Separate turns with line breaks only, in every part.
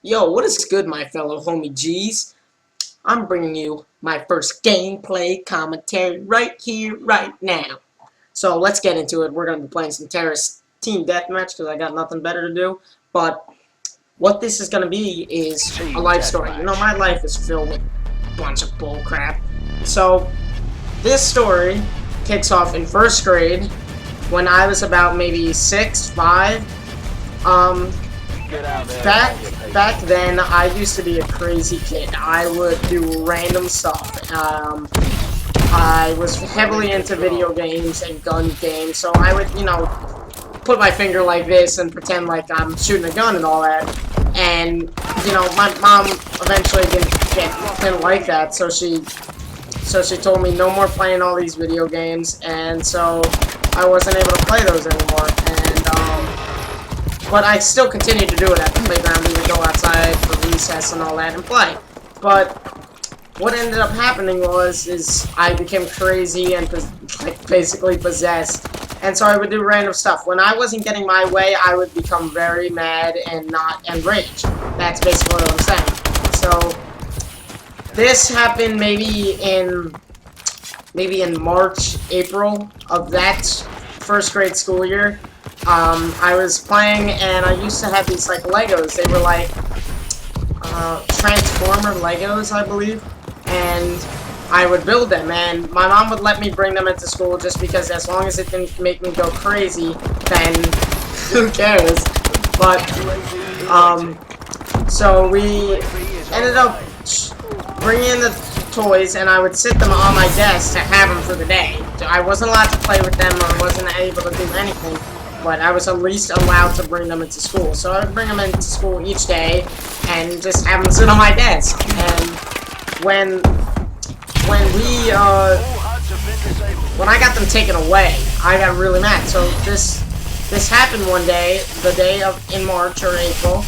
Yo, what is good, my fellow homie G's? I'm bringing you my first gameplay commentary right here, right now. So let's get into it. We're going to be playing some Terrorist Team Deathmatch because I got nothing better to do. But what this is going to be is a life story. You know, my life is filled with a bunch of bull crap. So this story kicks off in first grade when I was about maybe 6, 5. Back then, I used to be a crazy kid. I would do random stuff. I was heavily into video games and gun games, so I would, put my finger like this and pretend like I'm shooting a gun and all that. And, my mom eventually didn't like that, so she told me no more playing all these video games, and so I wasn't able to play those anymore. But I still continued to do it at the playground. We would go outside for recess and all that and play. But what ended up happening is I became crazy and basically possessed. And so I would do random stuff. When I wasn't getting my way, I would become very mad and rage. That's basically what I'm saying. So this happened maybe in March, April of that first grade school year. I was playing, and I used to have these, like, Legos. They were, like, Transformer Legos, I believe, and I would build them, and my mom would let me bring them into school just because as long as it didn't make me go crazy, then who cares? But, so we ended up bringing in the toys, and I would sit them on my desk to have them for the day. I wasn't allowed to play with them, or wasn't able to do anything. But I was at least allowed to bring them into school. So I would bring them into school each day and just have them sit on my desk. And when I got them taken away, I got really mad. So this happened one day, the day in March or April,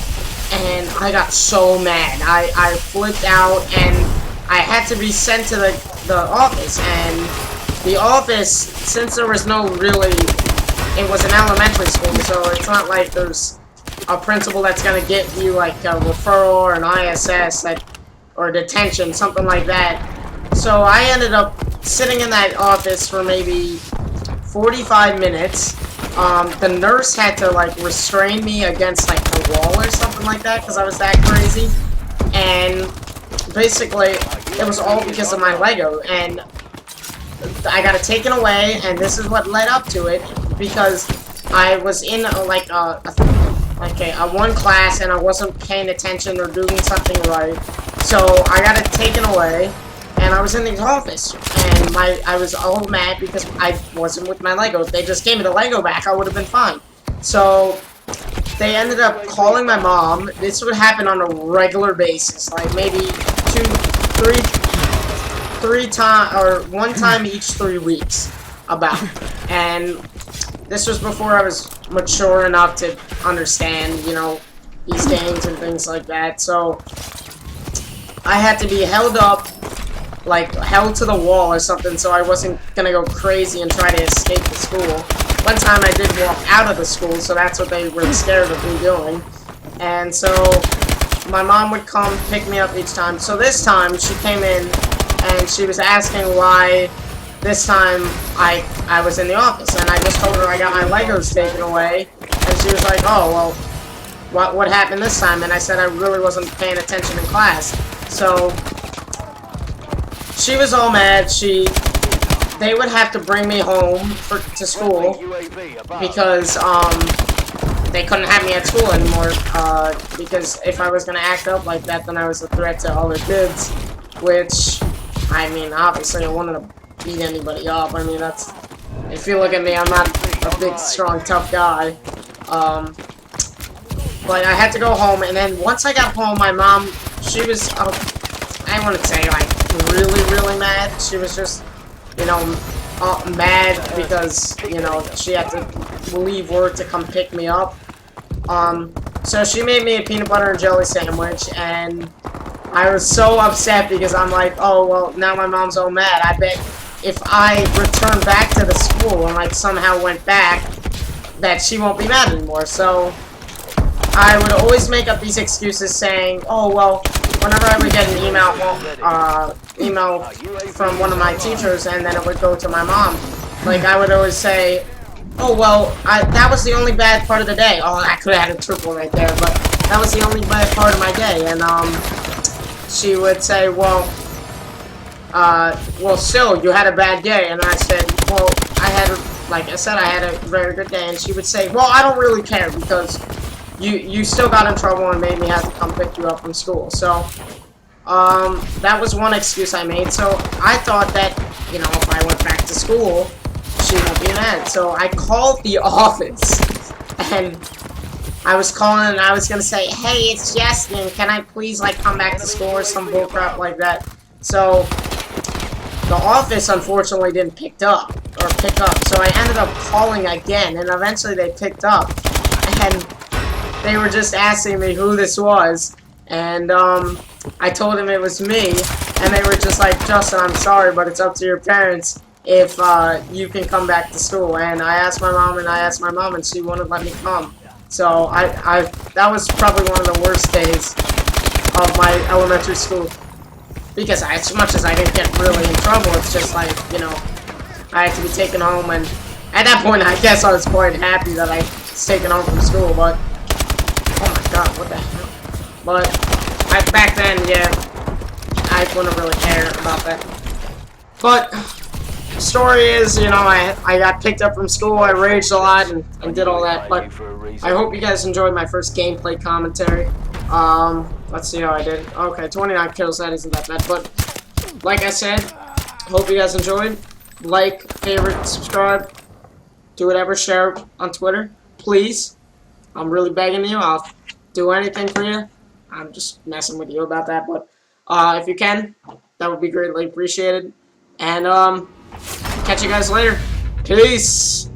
and I got so mad. I flipped out, and I had to be sent to the office. And the office, since there was no really... It was an elementary school, so it's not like there's a principal that's gonna get you like a referral or an ISS or detention, something like that. So I ended up sitting in that office for maybe 45 minutes. The nurse had to like restrain me against like the wall or something like that because I was that crazy. And basically, it was all because of my Lego, and I got it taken away, and this is what led up to it. Because I was in a one class and I wasn't paying attention or doing something right, so I got it taken away, and I was in the office, and I was all mad because I wasn't with my Lego. If they just gave me the Lego back, I would have been fine. So they ended up calling my mom. This would happen on a regular basis, like maybe three times or one time each 3 weeks, about. And this was before I was mature enough to understand, these games and things like that. So I had to be held up, like held to the wall or something, so I wasn't gonna go crazy and try to escape the school. One time I did walk out of the school, so that's what they were scared of me doing. And so my mom would come pick me up each time. So this time she came in and she was asking why this time I was in the office, and I just told her I got my Legos taken away, and she was like, oh, well, what happened this time? And I said I really wasn't paying attention in class. So she was all mad. They would have to bring me home to school because they couldn't have me at school anymore, because if I was gonna act up like that, then I was a threat to other kids, which, I mean, obviously I wanted to beat anybody up. I mean, that's... If you look at me, I'm not a big, strong, tough guy. But I had to go home, and then once I got home, my mom, she was, I wouldn't say, like, really, really mad. She was just, mad because, she had to leave work to come pick me up. So she made me a peanut butter and jelly sandwich, and I was so upset because I'm like, oh, well, now my mom's so mad. I bet if I return back to the school and, like, somehow went back, that she won't be mad anymore. So I would always make up these excuses saying, oh, well, whenever I would get an email from one of my teachers, and then it would go to my mom, like, I would always say, oh, well, that was the only bad part of the day. Oh, I could have had a triple right there, but that was the only bad part of my day. And, she would say, well, still, you had a bad day. And I said, well, like I said, I had a very good day. And she would say, well, I don't really care because you still got in trouble and made me have to come pick you up from school. So, that was one excuse I made. So I thought that, you know, if I went back to school, she won't be mad. So I called the office, and I was calling, and I was gonna say, hey, it's Justin, can I please, like, come back to school or some bullcrap like that. So the office unfortunately didn't pick up, so I ended up calling again, and eventually they picked up, and they were just asking me who this was, and I told them it was me, and they were just like, Justin, I'm sorry, but it's up to your parents if you can come back to school. And I asked my mom, and she wouldn't let me come. So that was probably one of the worst days of my elementary school, because as much as I didn't get really in trouble, it's just like, you know, I had to be taken home, and at that point I guess I was quite happy that I was taken home from school, but oh my god, what the hell. But back then, yeah, I wouldn't really care about that. But the story is, you know, I got picked up from school, I raged a lot, and did all that, but I hope you guys enjoyed my first gameplay commentary. Let's see how I did. Okay, 29 kills, that isn't that bad, but like I said, hope you guys enjoyed. Like, favorite, subscribe, do whatever, share on Twitter, please. I'm really begging you, I'll do anything for you. I'm just messing with you about that, but if you can, that would be greatly appreciated. And catch you guys later. Peace.